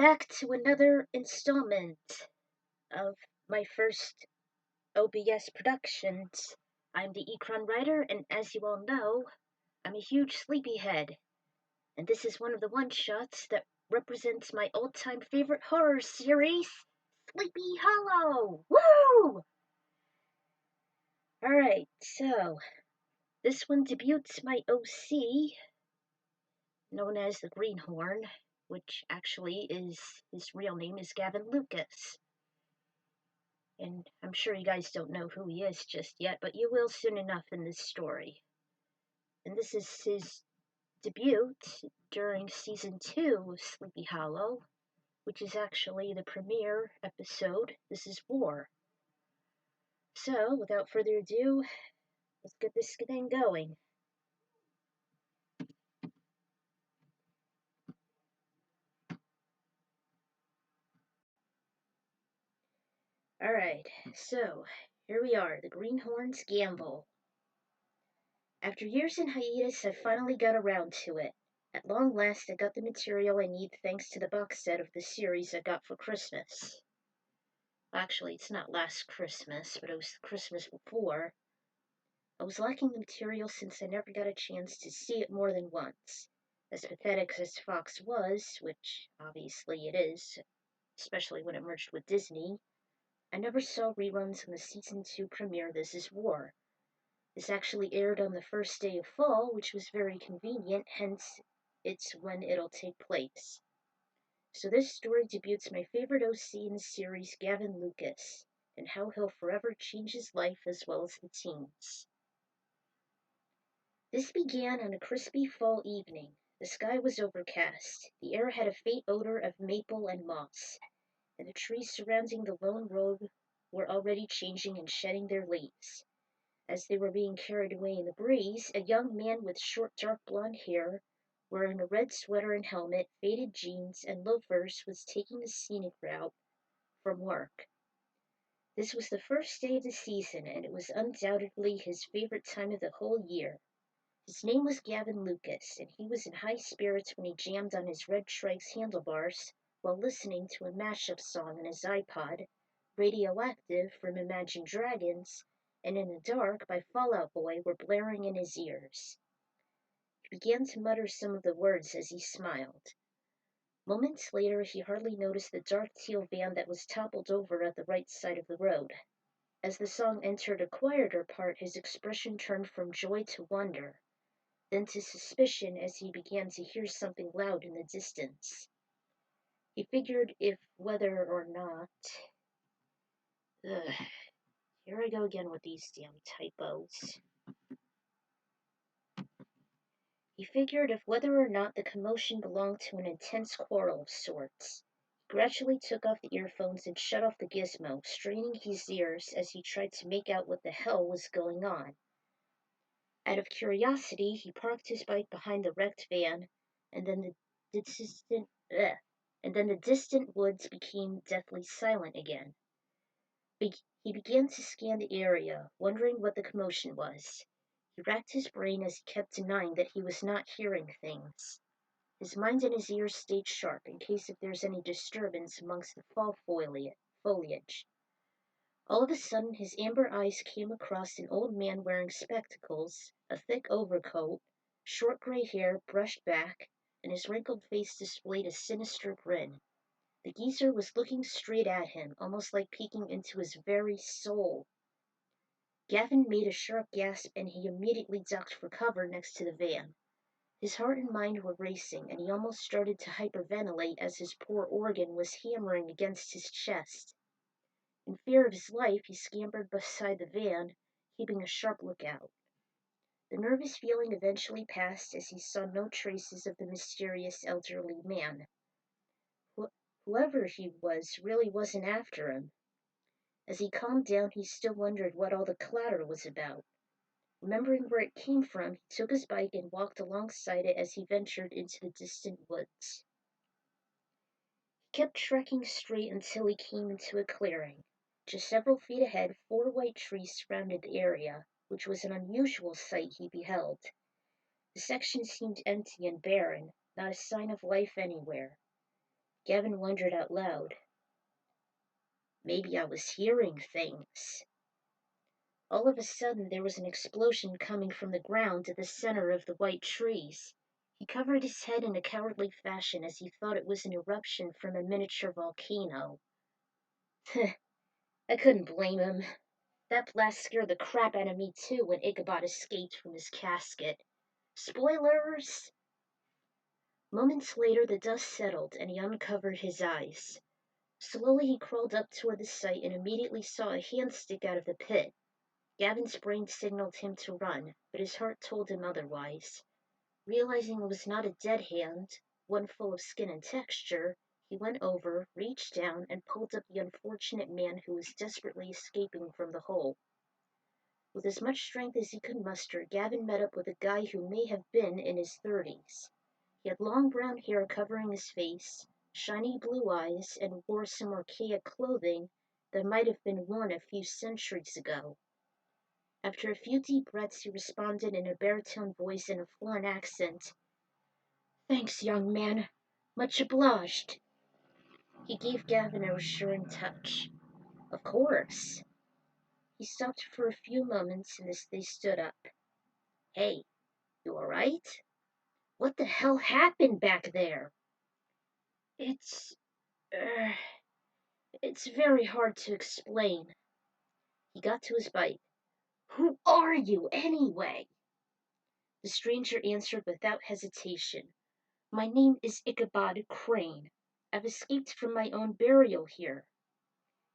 back to another installment of my first OBS productions. I'm the Ecron writer, and as you all know, I'm a huge sleepyhead. And this is one of the one-shots that represents my all-time favorite horror series, Sleepy Hollow! Woo! Alright, so this one debuts my OC, known as the Greenhorn, which actually is his real name is Gavin Lucas. And I'm sure you guys don't know who he is just yet, but you will soon enough in this story. And this is his debut during season 2 of Sleepy Hollow, which is actually the premiere episode. This is War. So, without further ado, let's get this thing going. Alright, so here we are, the Greenhorn's Gamble. After years in hiatus, I finally got around to it. At long last, I got the material I need thanks to the box set of the series I got for Christmas. Actually, it's not last Christmas, but it was the Christmas before. I was lacking the material since I never got a chance to see it more than once. As pathetic as Fox was, which obviously it is, especially when it merged with Disney, I never saw reruns on the season 2 premiere This Is War. This actually aired on the first day of fall, which was very convenient, hence it's when it'll take place. So this story debuts my favorite OC in the series, Gavin Lucas, and how he'll forever change his life as well as the team's. This began on a crispy fall evening. The sky was overcast. The air had a faint odor of maple and moss, and the trees surrounding the lone road were already changing and shedding their leaves. As they were being carried away in the breeze, a young man with short dark blonde hair, wearing a red sweater and helmet, faded jeans, and loafers, was taking the scenic route from work. This was the first day of the season, and it was undoubtedly his favorite time of the whole year. His name was Gavin Lucas, and he was in high spirits when he jammed on his red trike's handlebars while listening to a mashup song on his iPod, Radioactive from Imagine Dragons, and In the Dark by Fall Out Boy were blaring in his ears. He began to mutter some of the words as he smiled. Moments later, he hardly noticed the dark teal van that was toppled over at the right side of the road. As the song entered a quieter part, his expression turned from joy to wonder, then to suspicion as he began to hear something loud in the distance. He figured if whether or not... Ugh, here I go again with these damn typos. He figured if whether or not the commotion belonged to an intense quarrel of sorts. He gradually took off the earphones and shut off the gizmo, straining his ears as he tried to make out what the hell was going on. Out of curiosity, he parked his bike behind the wrecked van, and then the distant woods became deathly silent again. He began to scan the area, wondering what the commotion was. He racked his brain as he kept denying that he was not hearing things. His mind and his ears stayed sharp in case if there's any disturbance amongst the fall foliage. All of a sudden, his amber eyes came across an old man wearing spectacles, a thick overcoat, short gray hair brushed back, and his wrinkled face displayed a sinister grin. The geezer was looking straight at him, almost like peeking into his very soul. Gavin made a sharp gasp, and he immediately ducked for cover next to the van. His heart and mind were racing, and he almost started to hyperventilate as his poor organ was hammering against his chest. In fear of his life, he scampered beside the van, keeping a sharp lookout. The nervous feeling eventually passed as he saw no traces of the mysterious elderly man. Whoever he was really wasn't after him. As he calmed down, he still wondered what all the clatter was about. Remembering where it came from, he took his bike and walked alongside it as he ventured into the distant woods. He kept trekking straight until he came into a clearing. Just several feet ahead, 4 white trees surrounded the area, which was an unusual sight he beheld. The section seemed empty and barren, not a sign of life anywhere. Gavin wondered out loud. Maybe I was hearing things. All of a sudden there was an explosion coming from the ground at the center of the white trees. He covered his head in a cowardly fashion as he thought it was an eruption from a miniature volcano. I couldn't blame him. That blast scared the crap out of me too when Ichabod escaped from his casket. Spoilers! Moments later the dust settled and he uncovered his eyes. Slowly he crawled up toward the site and immediately saw a hand stick out of the pit. Gavin's brain signaled him to run, but his heart told him otherwise. Realizing it was not a dead hand, one full of skin and texture, he went over, reached down, and pulled up the unfortunate man who was desperately escaping from the hole. With as much strength as he could muster, Gavin met up with a guy who may have been in his 30s. He had long brown hair covering his face, shiny blue eyes, and wore some archaic clothing that might have been worn a few centuries ago. After a few deep breaths, he responded in a baritone voice and a foreign accent. "Thanks, young man. Much obliged." He gave Gavin a reassuring touch. "Of course." He stopped for a few moments and they stood up. "Hey, you alright? What the hell happened back there?" It's, uh, it's very hard to explain." He got to his bite. "Who are you, anyway?" The stranger answered without hesitation. "My name is Ichabod Crane. I've escaped from my own burial here."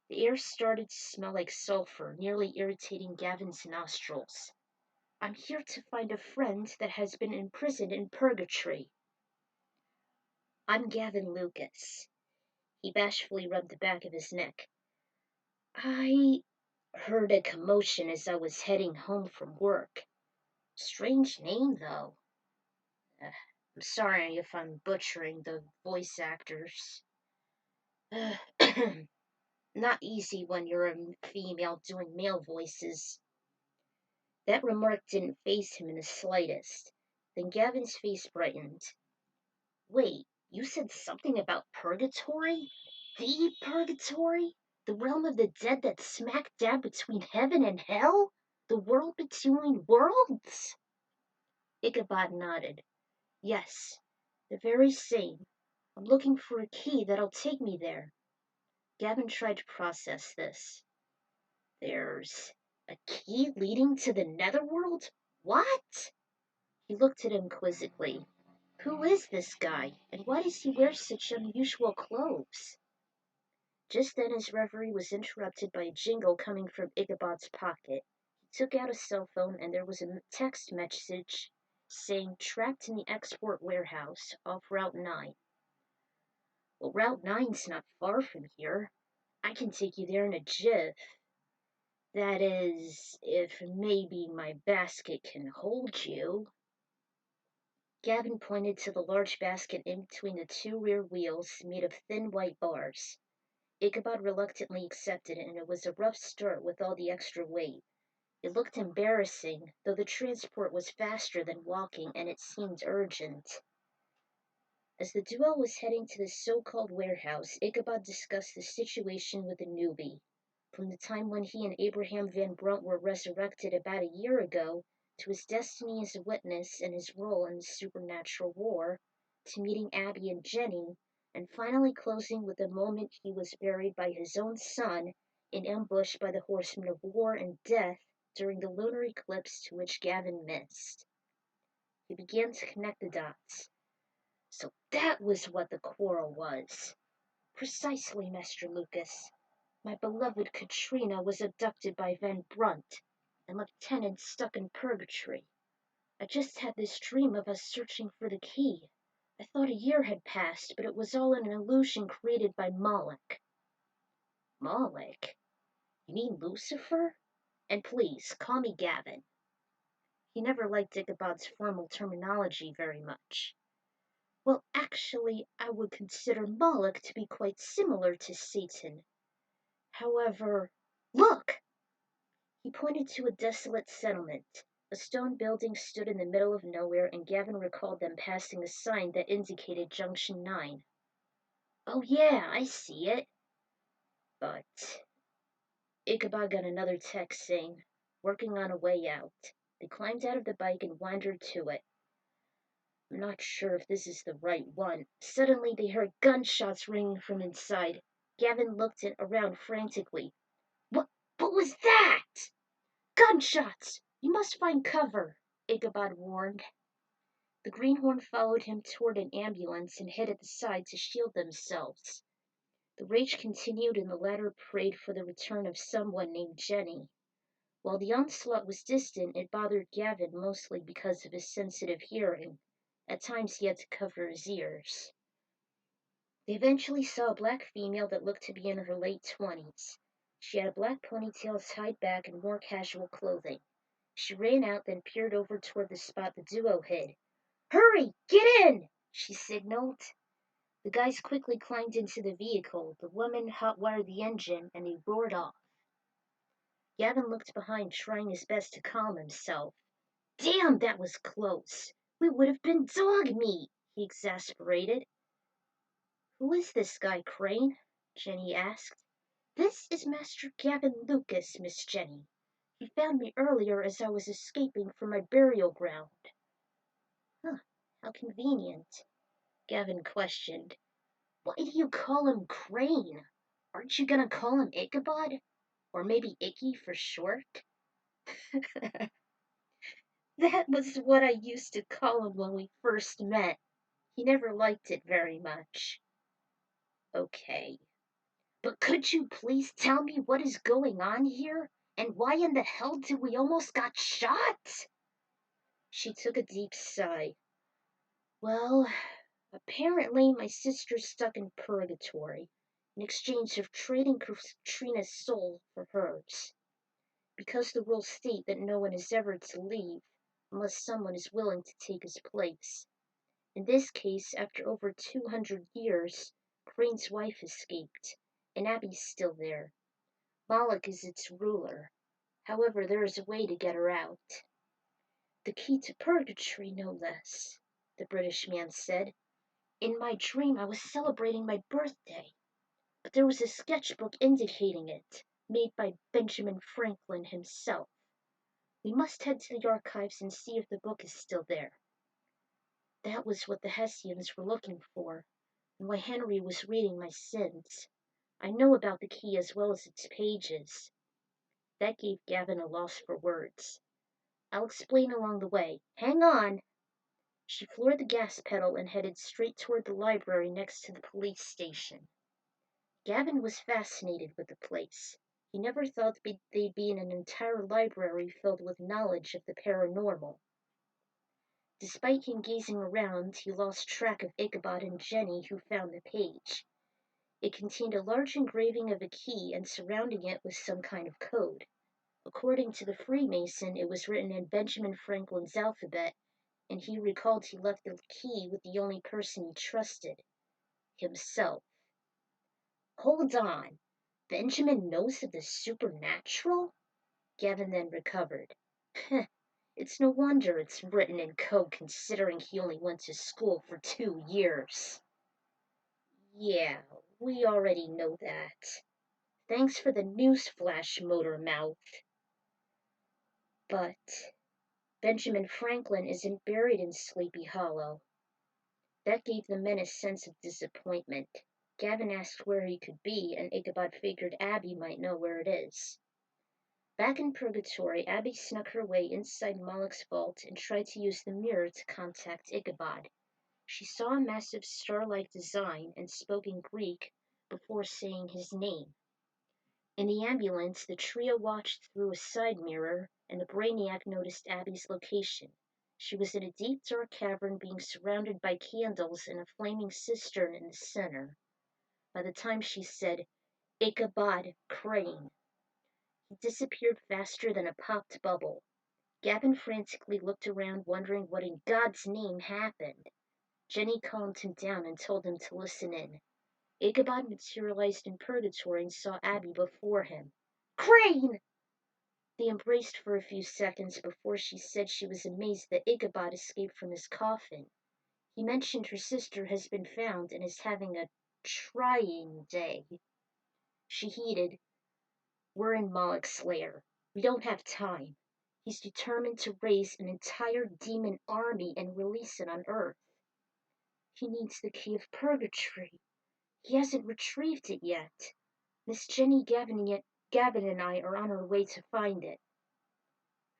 The air started to smell like sulfur, nearly irritating Gavin's nostrils. "I'm here to find a friend that has been imprisoned in Purgatory." "I'm Gavin Lucas." He bashfully rubbed the back of his neck. "I heard a commotion as I was heading home from work. Strange name, though. I'm sorry if I'm butchering the voice actors. Uh, Not easy when you're a female doing male voices." That remark didn't faze him in the slightest. Then Gavin's face brightened. "Wait, you said something about Purgatory? The Purgatory? The realm of the dead that's smack dab between heaven and hell? The world between worlds?" Ichabod nodded. "Yes, the very same. I'm looking for a key that'll take me there." Gavin tried to process this. "There's a key leading to the netherworld? What?" He looked at him quizzically. "Who is this guy, and why does he wear such unusual clothes?" Just then his reverie was interrupted by a jingle coming from Ichabod's pocket. He took out a cell phone and there was a text message saying "trapped in the export warehouse off Route 9. "Well, Route 9's not far from here. I can take you there in a jiff. That is, if maybe my basket can hold you." Gavin pointed to the large basket in between the two rear wheels made of thin white bars. Ichabod reluctantly accepted it, and it was a rough start with all the extra weight. It looked embarrassing, though the transport was faster than walking and it seemed urgent. As the duo was heading to the so-called warehouse, Ichabod discussed the situation with the newbie. From the time when he and Abraham Van Brunt were resurrected about a year ago, to his destiny as a witness and his role in the supernatural war, to meeting Abbie and Jenny, and finally closing with the moment he was buried by his own son in ambush by the horsemen of war and death during the lunar eclipse to which Gavin missed. He began to connect the dots. So that was what the quarrel was. "Precisely, Master Lucas. My beloved Katrina was abducted by Van Brunt, and Lieutenant stuck in Purgatory. I just had this dream of us searching for the key. I thought a year had passed, but it was all an illusion created by Moloch." "Moloch? You mean Lucifer? And please, call me Gavin." He never liked Ichabod's formal terminology very much. "Well, actually, I would consider Moloch to be quite similar to Satan. However, look!" He pointed to a desolate settlement. A stone building stood in the middle of nowhere, and Gavin recalled them passing a sign that indicated Junction 9. Oh yeah, I see it. But Ichabod got another text saying, working on a way out. They climbed out of the bike and wandered to it. I'm not sure if this is the right one. Suddenly they heard gunshots ringing from inside. Gavin looked around frantically. What was that? Gunshots! You must find cover, Ichabod warned. The Greenhorn followed him toward an ambulance and hid at the side to shield themselves. The rage continued and the latter prayed for the return of someone named Jenny. While the onslaught was distant, it bothered Gavin mostly because of his sensitive hearing. At times he had to cover his ears. They eventually saw a black female that looked to be in her late 20s. She had a black ponytail tied back and more casual clothing. She ran out, then peered over toward the spot the duo hid. "Hurry! Get in!" she signaled. The guys quickly climbed into the vehicle. The woman hot-wired the engine, and they roared off. Gavin looked behind, trying his best to calm himself. Damn, that was close. We would have been dog meat, he exasperated. Who is this guy, Crane? Jenny asked. This is Master Gavin Lucas, Miss Jenny. He found me earlier as I was escaping from my burial ground. Huh, how convenient, Gavin questioned. Why do you call him Crane? Aren't you gonna call him Ichabod? Or maybe Icky for short? That was what I used to call him when we first met. He never liked it very much. Okay. But could you please tell me what is going on here? And why in the hell did we almost got shot? She took a deep sigh. Well, apparently my sister's stuck in Purgatory in exchange of trading Katrina's soul for hers. Because the rules state that no one is ever to leave unless someone is willing to take his place. In this case, after over 200 years, Crane's wife escaped, and Abbie's still there. Moloch is its ruler. However, there is a way to get her out. The key to Purgatory, no less, the British man said. In my dream, I was celebrating my birthday, but there was a sketchbook indicating it, made by Benjamin Franklin himself. We must head to the archives and see if the book is still there. That was what the Hessians were looking for, and why Henry was reading my sins. I know about the key as well as its pages. That gave Gavin a loss for words. I'll explain along the way. Hang on! She floored the gas pedal and headed straight toward the library next to the police station. Gavin was fascinated with the place. He never thought they'd be in an entire library filled with knowledge of the paranormal. Despite him gazing around, he lost track of Ichabod and Jenny, who found the page. It contained a large engraving of a key, and surrounding it was some kind of code. According to the Freemason, it was written in Benjamin Franklin's alphabet, and he recalled he left the key with the only person he trusted, himself. Hold on. Benjamin knows of the supernatural? Gavin then recovered. It's no wonder it's written in code considering he only went to school for 2 years. Yeah, we already know that. Thanks for the newsflash, Motor Mouth. But Benjamin Franklin isn't buried in Sleepy Hollow. That gave the men a sense of disappointment. Gavin asked where he could be, and Ichabod figured Abbie might know where it is. Back in Purgatory, Abbie snuck her way inside Moloch's vault and tried to use the mirror to contact Ichabod. She saw a massive star-like design and spoke in Greek before saying his name. In the ambulance, the trio watched through a side mirror, and the brainiac noticed Abbie's location. She was in a deep, dark cavern being surrounded by candles and a flaming cistern in the center. By the time she said, Ichabod Crane, he disappeared faster than a popped bubble. Gavin frantically looked around, wondering what in God's name happened. Jenny calmed him down and told him to listen in. Ichabod materialized in Purgatory and saw Abbie before him. Crane! They embraced for a few seconds before she said she was amazed that Ichabod escaped from his coffin. He mentioned her sister has been found and is having a trying day. She heeded. We're in Moloch's lair. We don't have time. He's determined to raise an entire demon army and release it on Earth. He needs the key of Purgatory. He hasn't retrieved it yet. Miss Jenny, Gavin and I are on our way to find it.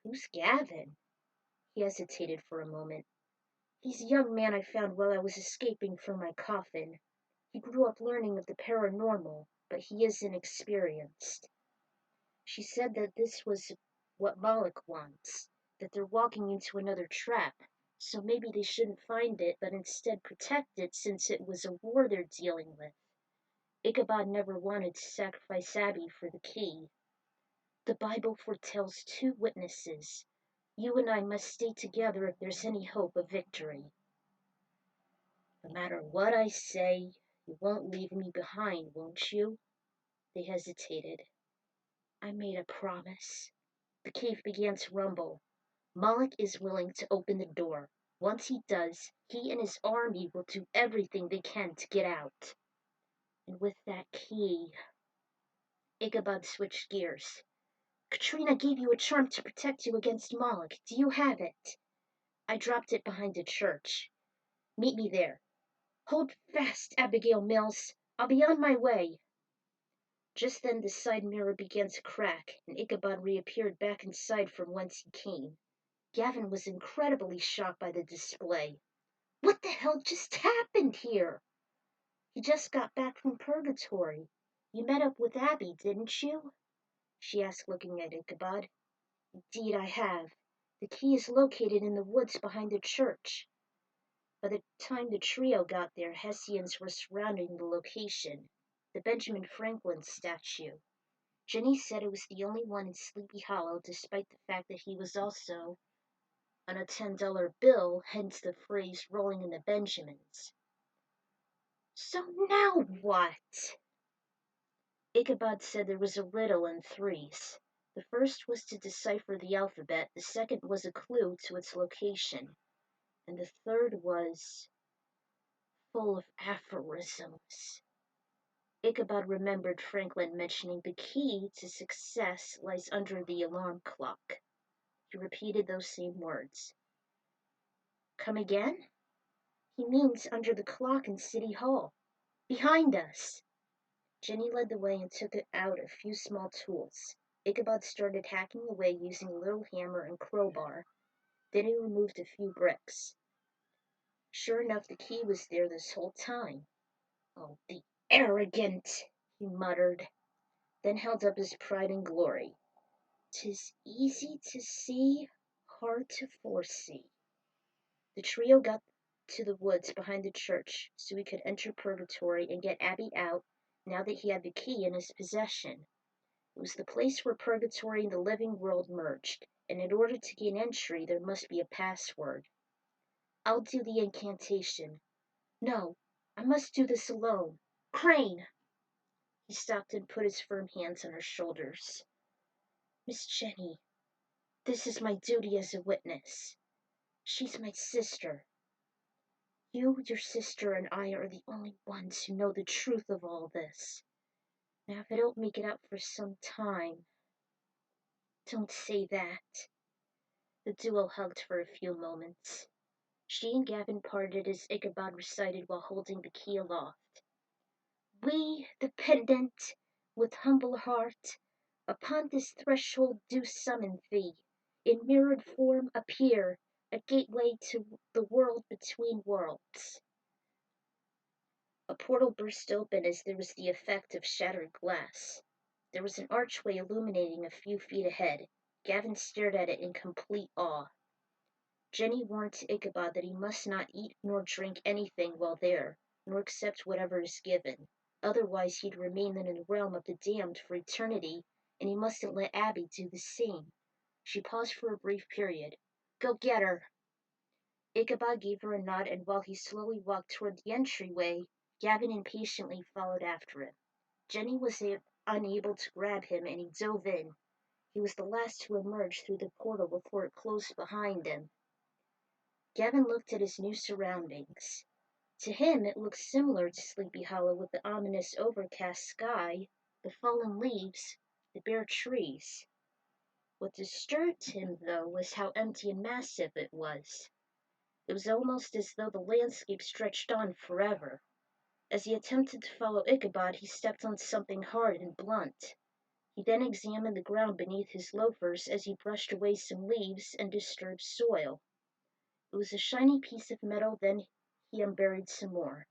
Who's Gavin? He hesitated for a moment. He's a young man I found while I was escaping from my coffin. He grew up learning of the paranormal, but he is inexperienced. She said that this was what Moloch wants, that they're walking into another trap, so maybe they shouldn't find it, but instead protect it since it was a war they're dealing with. Ichabod never wanted to sacrifice Abbie for the key. The Bible foretells 2 witnesses. You and I must stay together if there's any hope of victory. No matter what I say, you won't leave me behind, won't you? They hesitated. I made a promise. The cave began to rumble. Moloch is willing to open the door. Once he does, he and his army will do everything they can to get out. And with that key... Ichabod switched gears. Katrina gave you a charm to protect you against Moloch. Do you have it? I dropped it behind a church. Meet me there. Hold fast, Abigail Mills. I'll be on my way. Just then the side mirror began to crack, and Ichabod reappeared back inside from whence he came. Gavin was incredibly shocked by the display. What the hell just happened here? He just got back from Purgatory. You met up with Abbie, didn't you? She asked, looking at Ichabod. Indeed I have. The key is located in the woods behind the church. By the time the trio got there, Hessians were surrounding the location. The Benjamin Franklin statue. Jenny said it was the only one in Sleepy Hollow, despite the fact that he was also on a $10 bill, hence the phrase rolling in the Benjamins. So now what? Ichabod said there was a riddle in 3s. The first was to decipher the alphabet, the second was a clue to its location, and the third was full of aphorisms. Ichabod remembered Franklin mentioning the key to success lies under the alarm clock. He repeated those same words. Come again? He means under the clock in City Hall. Behind us! Jenny led the way and took out a few small tools. Ichabod started hacking away using a little hammer and crowbar. Then he removed a few bricks. Sure enough, the key was there this whole time. Oh, the arrogant, he muttered, then held up his pride and glory. 'Tis easy to see, hard to foresee. The trio got to the woods behind the church so he could enter Purgatory and get Abbie out now that he had the key in his possession. It was the place where Purgatory and the living world merged, and in order to gain entry there must be a password. I'll do the incantation. No, I must do this alone. Crane! He stopped and put his firm hands on her shoulders. Miss Jenny, this is my duty as a witness. She's my sister. You, your sister, and I are the only ones who know the truth of all this. Now, if I don't make it out for some time... Don't say that. The duo hugged for a few moments. She and Gavin parted as Ichabod recited while holding the key aloft. We, the penitent, with humble heart, upon this threshold do summon thee. In mirrored form appear, a gateway to the world between worlds. A portal burst open as there was the effect of shattered glass. There was an archway illuminating a few feet ahead. Gavin stared at it in complete awe. Jenny warned Ichabod that he must not eat nor drink anything while there, nor accept whatever is given. Otherwise he'd remain in the realm of the damned for eternity, and he mustn't let Abbie do the same. She paused for a brief period. Go get her! Ichabod gave her a nod, and while he slowly walked toward the entryway, Gavin impatiently followed after him. Jenny was unable to grab him, and he dove in. He was the last to emerge through the portal before it closed behind him. Gavin looked at his new surroundings. To him it looked similar to Sleepy Hollow, with the ominous overcast sky, the fallen leaves, the bare trees. What disturbed him, though, was how empty and massive it was. It was almost as though the landscape stretched on forever. As he attempted to follow Ichabod, he stepped on something hard and blunt. He then examined the ground beneath his loafers as he brushed away some leaves and disturbed soil. It was a shiny piece of metal. Then he unburied some more.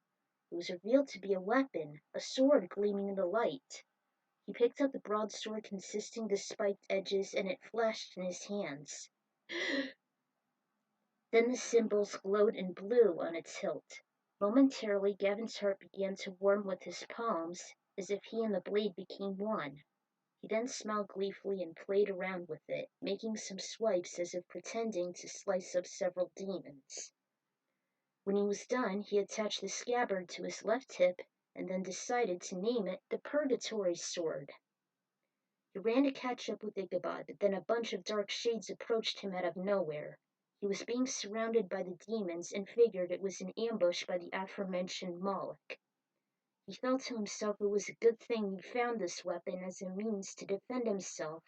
It was revealed to be a weapon, a sword gleaming in the light. He picked up the broadsword consisting of the spiked edges, and it flashed in his hands. Then the symbols glowed in blue on its hilt. Momentarily, Gavin's heart began to warm with his palms, as if he and the blade became one. He then smiled gleefully and played around with it, making some swipes as if pretending to slice up several demons. When he was done, he attached the scabbard to his left hip and then decided to name it the Purgatory sword. He ran to catch up with Ichabod, but then a bunch of dark shades approached him out of nowhere. He was being surrounded by the demons and figured it was an ambush by the aforementioned Moloch. He felt to himself it was a good thing he found this weapon as a means to defend himself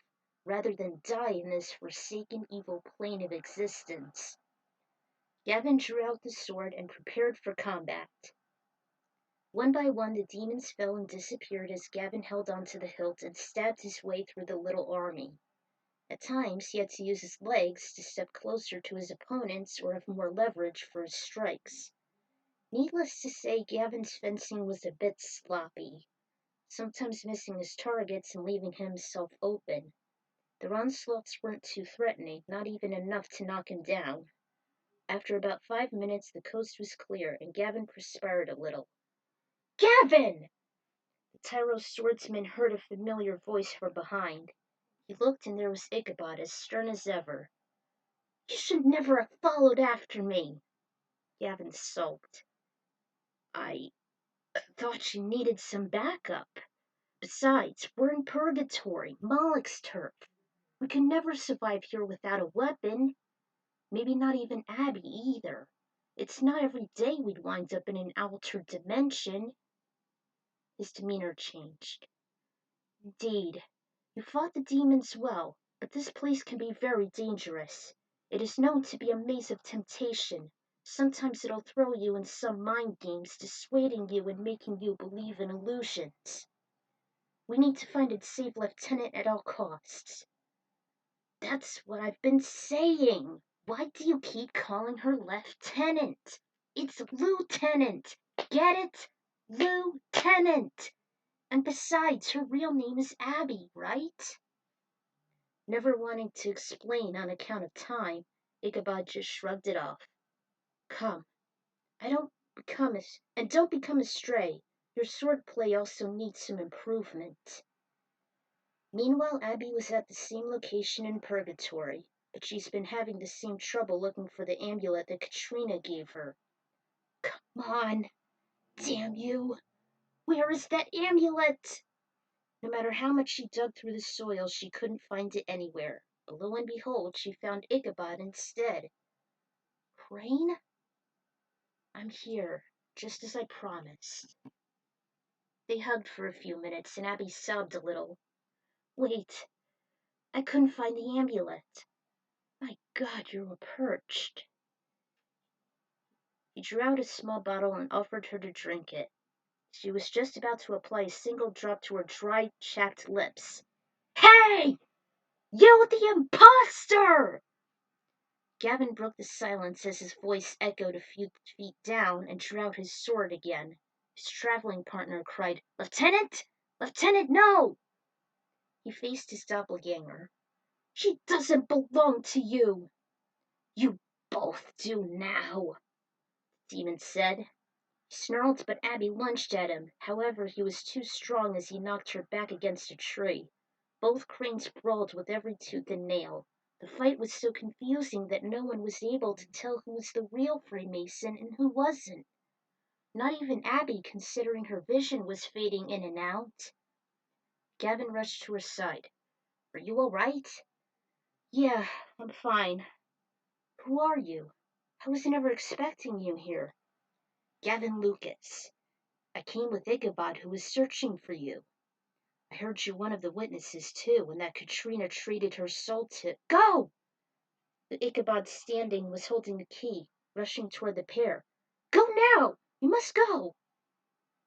rather than die in this forsaken evil plane of existence. Gavin drew out the sword and prepared for combat. One by one the demons fell and disappeared as Gavin held onto the hilt and stabbed his way through the little army. At times he had to use his legs to step closer to his opponents or have more leverage for his strikes. Needless to say, Gavin's fencing was a bit sloppy, sometimes missing his targets and leaving himself open. The onslaughts weren't too threatening, not even enough to knock him down. After about 5 minutes, the coast was clear, and Gavin perspired a little. "Gavin!" The Tyro's swordsman heard a familiar voice from behind. He looked, and there was Ichabod, as stern as ever. "You should never have followed after me." Gavin sulked. "I thought you needed some backup. Besides, we're in Purgatory, Moloch's turf. We could never survive here without a weapon. Maybe not even Abbie either. It's not every day we'd wind up in an altered dimension." His demeanor changed. "Indeed, you fought the demons well, but this place can be very dangerous. It is known to be a maze of temptation. Sometimes it'll throw you in some mind games, dissuading you and making you believe in illusions. We need to find and save Lieutenant at all costs." "That's what I've been saying. Why do you keep calling her Lieutenant? It's Lieutenant. Get it? Lieutenant. And besides, her real name is Abbie, right?" Never wanting to explain on account of time, Ichabod just shrugged it off. "Come, don't become a stray. Your swordplay also needs some improvement." Meanwhile, Abbie was at the same location in Purgatory, but she's been having the same trouble looking for the amulet that Katrina gave her. "Come on, damn you! Where is that amulet?" No matter how much she dug through the soil, she couldn't find it anywhere. But lo and behold, she found Ichabod instead. "Crane, I'm here, just as I promised." They hugged for a few minutes, and Abbie sobbed a little. "Wait, I couldn't find the amulet. My God, you were perched." He drew out a small bottle and offered her to drink it. She was just about to apply a single drop to her dry, chapped lips. "Hey! You the imposter!" Gavin broke the silence as his voice echoed a few feet down and drew out his sword again. His traveling partner cried, "Lieutenant! Lieutenant, no!" He faced his doppelganger. "She doesn't belong to you." "You both do now," the demon said. He snarled, but Abbie lunged at him. However, he was too strong as he knocked her back against a tree. Both cranes brawled with every tooth and nail. The fight was so confusing that no one was able to tell who was the real Freemason and who wasn't. Not even Abbie, considering her vision was fading in and out. Gavin rushed to her side. "Are you all right?" "Yeah, I'm fine." "Who are you? I was never expecting you here." Gavin Lucas. I came with Ichabod, who was searching for you. I heard you're one of the witnesses, too, and that Katrina treated her soul to— Go! The Ichabod standing was holding the key, rushing toward the pair. Go now! You must go!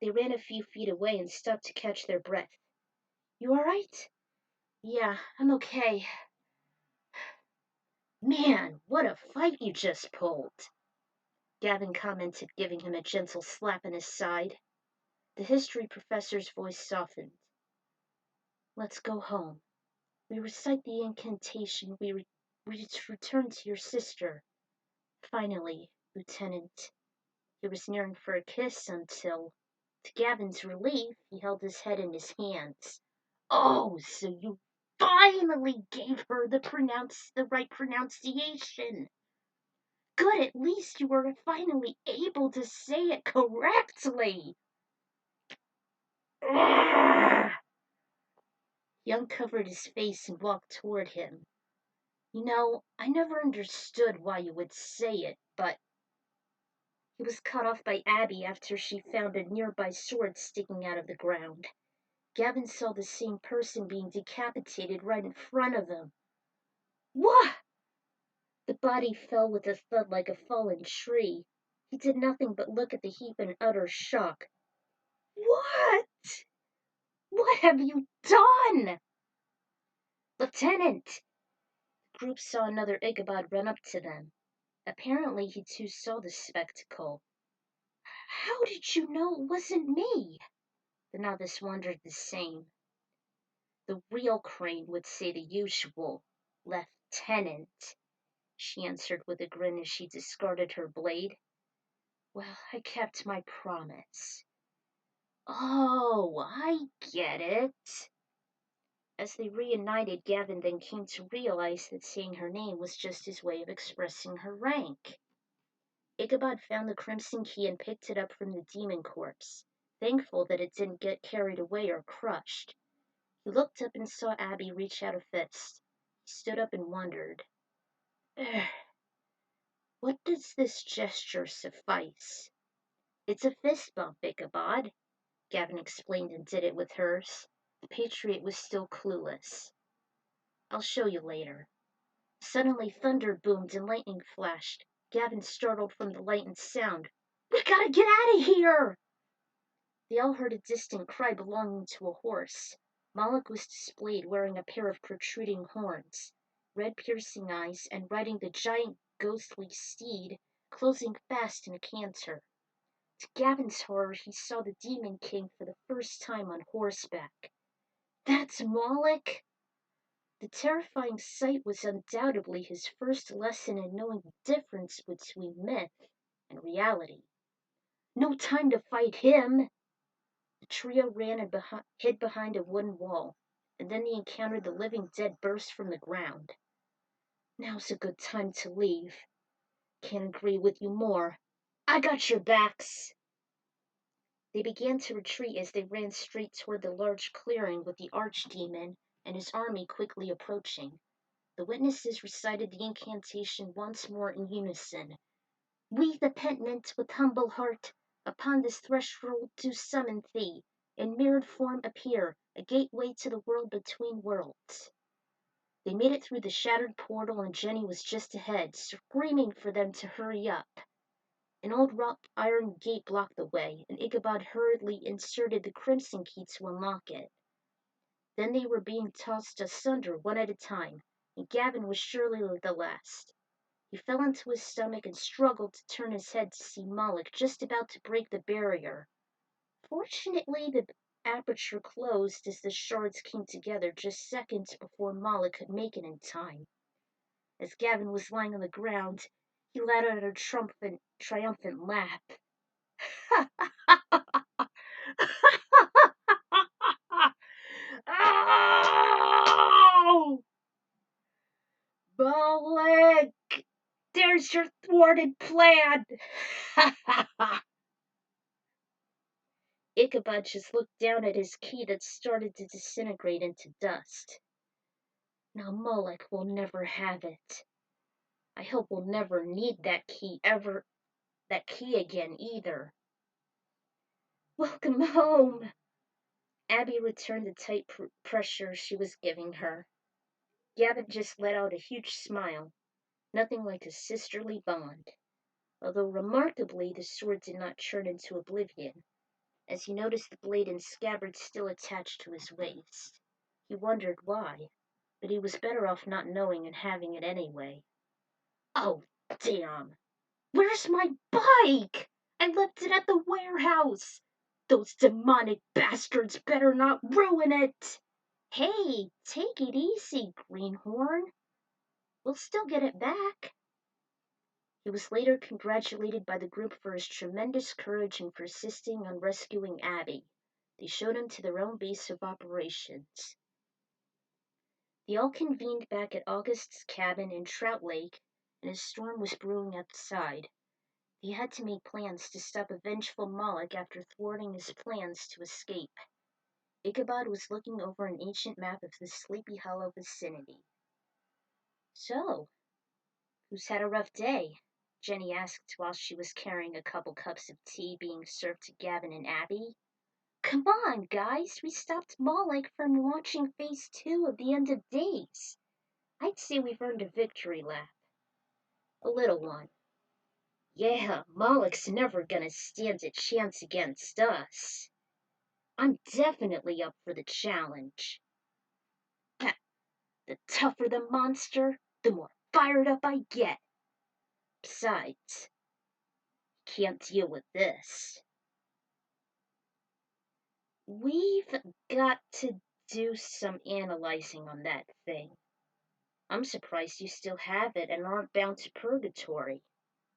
They ran a few feet away and stopped to catch their breath. You all right? Yeah, I'm okay. Man, what a fight you just pulled, Gavin commented, giving him a gentle slap in his side. The history professor's voice softened. Let's go home. We recite the incantation. We return to your sister. Finally, Lieutenant. He was nearing for a kiss until, to Gavin's relief, he held his head in his hands. Oh, so you finally gave her the right pronunciation. Good, at least you were finally able to say it correctly. He uncovered his face and walked toward him. You know, I never understood why you would say it, but— He was cut off by Abbie after she found a nearby sword sticking out of the ground. Gavin saw the same person being decapitated right in front of him. What? The body fell with a thud like a fallen tree. He did nothing but look at the heap in utter shock. What? What have you done? Lieutenant! The group saw another Ichabod run up to them. Apparently he too saw the spectacle. How did you know it wasn't me? The novice wondered the same. The real Crane would say the usual. Lieutenant, she answered with a grin as she discarded her blade. Well, I kept my promise. Oh, I get it. As they reunited, Gavin then came to realize that saying her name was just his way of expressing her rank. Ichabod found the crimson key and picked it up from the demon corpse, thankful that it didn't get carried away or crushed. He looked up and saw Abbie reach out a fist. He stood up and wondered. What does this gesture suffice? It's a fist bump, Ichabod, Gavin explained and did it with hers. The patriot was still clueless. I'll show you later. Suddenly thunder boomed and lightning flashed. Gavin startled from the light and sound. We gotta get out of here! They all heard a distant cry belonging to a horse. Moloch was displayed wearing a pair of protruding horns, red piercing eyes, and riding the giant ghostly steed, closing fast in a canter. To Gavin's horror, he saw the Demon King for the first time on horseback. That's Moloch! The terrifying sight was undoubtedly his first lesson in knowing the difference between myth and reality. No time to fight him! The trio ran and hid behind a wooden wall, and then they encountered the living dead burst from the ground. Now's a good time to leave. Can't agree with you more. I got your backs! They began to retreat as they ran straight toward the large clearing with the archdemon and his army quickly approaching. The witnesses recited the incantation once more in unison. We, the penitent, with humble heart, upon this threshold do summon thee. In mirrored form appear, a gateway to the world between worlds. They made it through the shattered portal and Jenny was just ahead, screaming for them to hurry up. An old wrought iron gate blocked the way, and Ichabod hurriedly inserted the crimson key to unlock it. Then they were being tossed asunder one at a time, and Gavin was surely the last. He fell into his stomach and struggled to turn his head to see Moloch just about to break the barrier. Fortunately, the aperture closed as the shards came together just seconds before Moloch could make it in time. As Gavin was lying on the ground, he let out a triumphant laugh. Oh! Moloch! There's your thwarted plan! Ichabod just looked down at his key that started to disintegrate into dust. Now Moloch will never have it. I hope we'll never need that key again either. Welcome home. Abbie returned the tight pressure she was giving her. Gavin just let out a huge smile, nothing like a sisterly bond, although remarkably the sword did not churn into oblivion, as he noticed the blade and scabbard still attached to his waist. He wondered why, but he was better off not knowing and having it anyway. Oh, damn! Where's my bike? I left it at the warehouse. Those demonic bastards better not ruin it. Hey, take it easy, Greenhorn. We'll still get it back. He was later congratulated by the group for his tremendous courage in persisting on rescuing Abbie. They showed him to their own base of operations. They all convened back at August's cabin in Trout Lake, and a storm was brewing outside. He had to make plans to stop a vengeful Moloch after thwarting his plans to escape. Ichabod was looking over an ancient map of the Sleepy Hollow vicinity. So, who's had a rough day? Jenny asked while she was carrying a couple cups of tea being served to Gavin and Abbie. Come on, guys, we stopped Moloch from launching phase 2 of the End of Days. I'd say we've earned a victory lap. A little one. Yeah, Moloch's never gonna stand a chance against us. I'm definitely up for the challenge. The tougher the monster, the more fired up I get. Besides, can't deal with this. We've got to do some analyzing on that thing. I'm surprised you still have it and aren't bound to Purgatory,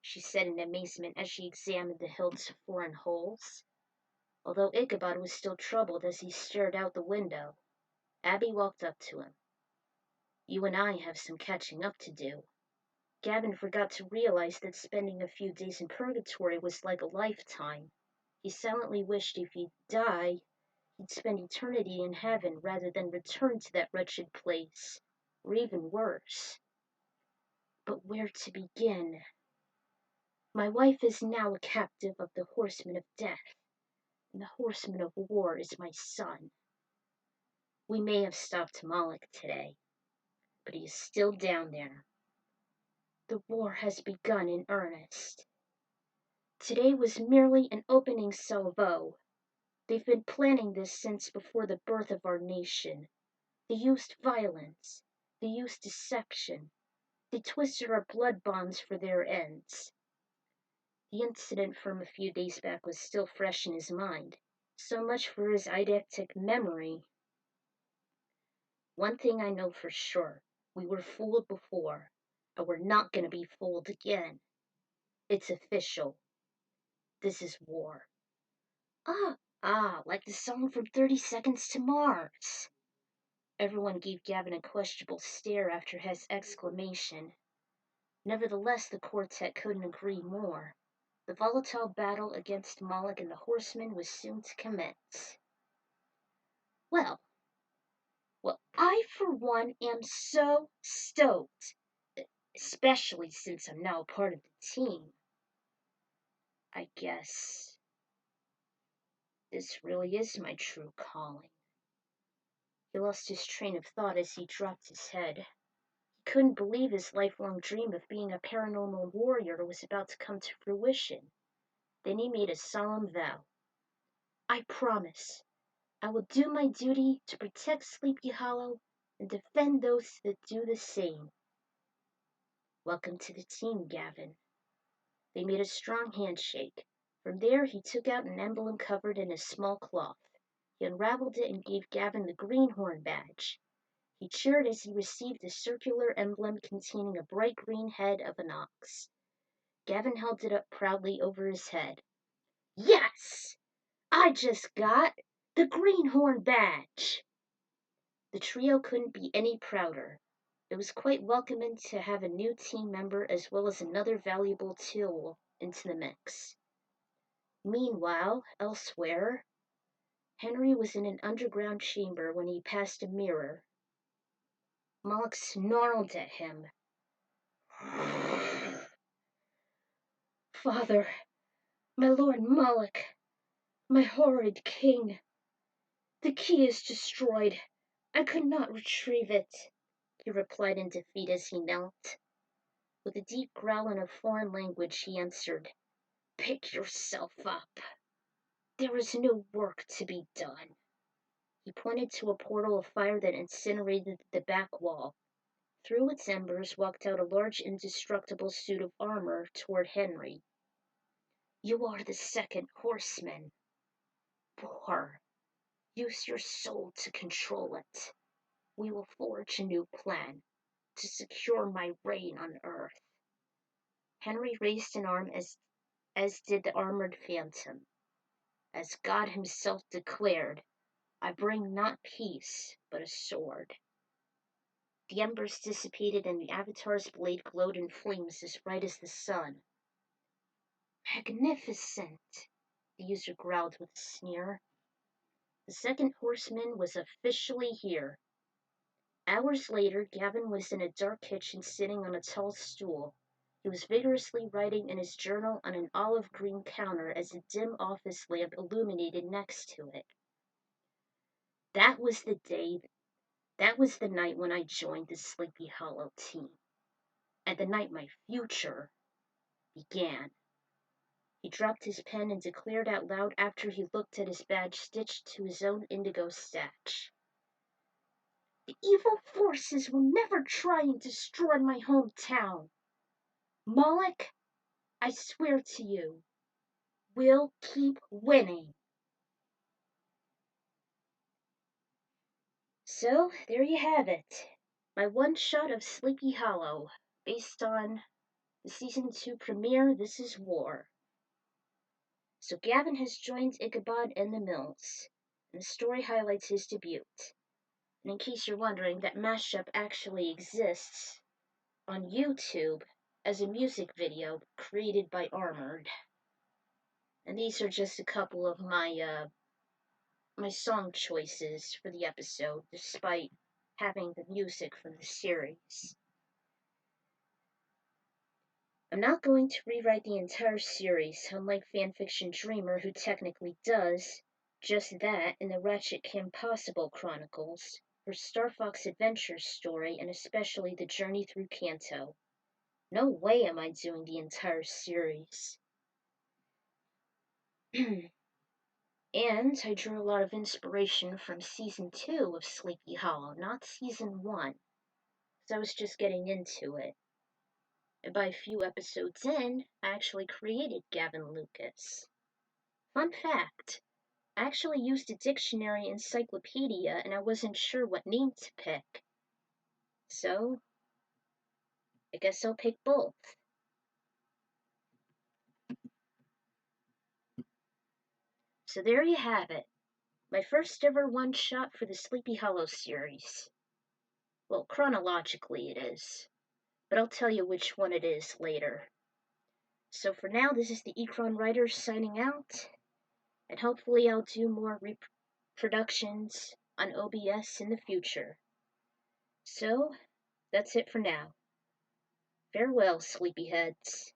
she said in amazement as she examined the hilts of foreign holes. Although Ichabod was still troubled as he stared out the window, Abbie walked up to him. You and I have some catching up to do. Gavin forgot to realize that spending a few days in Purgatory was like a lifetime. He silently wished if he'd die, he'd spend eternity in heaven rather than return to that wretched place, or even worse. But where to begin? My wife is now a captive of the horseman of death, and the horseman of war is my son. We may have stopped Moloch today, but he is still down there. The war has begun in earnest. Today was merely an opening salvo. They've been planning this since before the birth of our nation. They used violence. They used deception. They twisted our blood bonds for their ends. The incident from a few days back was still fresh in his mind. So much for his eidetic memory. One thing I know for sure. We were fooled before, and we're not going to be fooled again. It's official. This is war. Like the song from 30 Seconds to Mars. Everyone gave Gavin a questionable stare after his exclamation. Nevertheless, the quartet couldn't agree more. The volatile battle against Moloch and the horsemen was soon to commence. Well, I for one am so stoked, especially since I'm now a part of the team. I guess this really is my true calling. He lost his train of thought as he dropped his head. He couldn't believe his lifelong dream of being a paranormal warrior was about to come to fruition. Then he made a solemn vow. I promise, I will do my duty to protect Sleepy Hollow and defend those that do the same. Welcome to the team, Gavin. They made a strong handshake. From there, he took out an emblem covered in a small cloth. He unraveled it and gave Gavin the Greenhorn badge. He cheered as he received a circular emblem containing a bright green head of an ox. Gavin held it up proudly over his head. Yes! I just got the Greenhorn badge! The trio couldn't be any prouder. It was quite welcoming to have a new team member as well as another valuable tool into the mix. Meanwhile, elsewhere, Henry was in an underground chamber when he passed a mirror. Moloch snarled at him. Father, my lord Moloch, My horrid king! The key is destroyed. I could not retrieve it, he replied in defeat as he knelt. With a deep growl in a foreign language, he answered, Pick yourself up. There is no work to be done. He pointed to a portal of fire that incinerated the back wall. Through its embers walked out a large indestructible suit of armor toward Henry. You are the second horseman. War. Use your soul to control it. We will forge a new plan to secure my reign on earth. Henry raised an arm as did the armored phantom. As God himself declared, I bring not peace, but a sword. The embers dissipated and the avatar's blade glowed in flames as bright as the sun. Magnificent, the user growled with a sneer. The second horseman was officially here. Hours later, Gavin was in a dark kitchen sitting on a tall stool. He was vigorously writing in his journal on an olive green counter as a dim office lamp illuminated next to it. That was the night when I joined the Sleepy Hollow team, and the night my future began. He dropped his pen and declared out loud after he looked at his badge stitched to his own indigo sash. The evil forces will never try and destroy my hometown. Moloch, I swear to you, we'll keep winning. So, there you have it. My one-shot of Sleepy Hollow, based on the Season 2 premiere, This Is War. So Gavin has joined Ichabod and the Mills, and the story highlights his debut. And in case you're wondering, that mashup actually exists on YouTube as a music video created by Armored. And these are just a couple of my song choices for the episode, despite having the music from the series. I'm not going to rewrite the entire series, unlike fanfiction Dreamer, who technically does just that in the Ratchet Kim Possible Chronicles, her Star Fox Adventures story, and especially the journey through Kanto. No way am I doing the entire series. And I drew a lot of inspiration from Season 2 of Sleepy Hollow, not Season 1, because I was just getting into it. And by a few episodes in, I actually created Gavin Lucas. Fun fact, I actually used a dictionary encyclopedia and I wasn't sure what name to pick. So, I guess I'll pick both. So there you have it. My first ever one-shot for the Sleepy Hollow series. Well, chronologically it is, but I'll tell you which one it is later. So for now, this is the Ecron Writers signing out, and hopefully I'll do more reproductions on OBS in the future. So, that's it for now. Farewell, sleepyheads.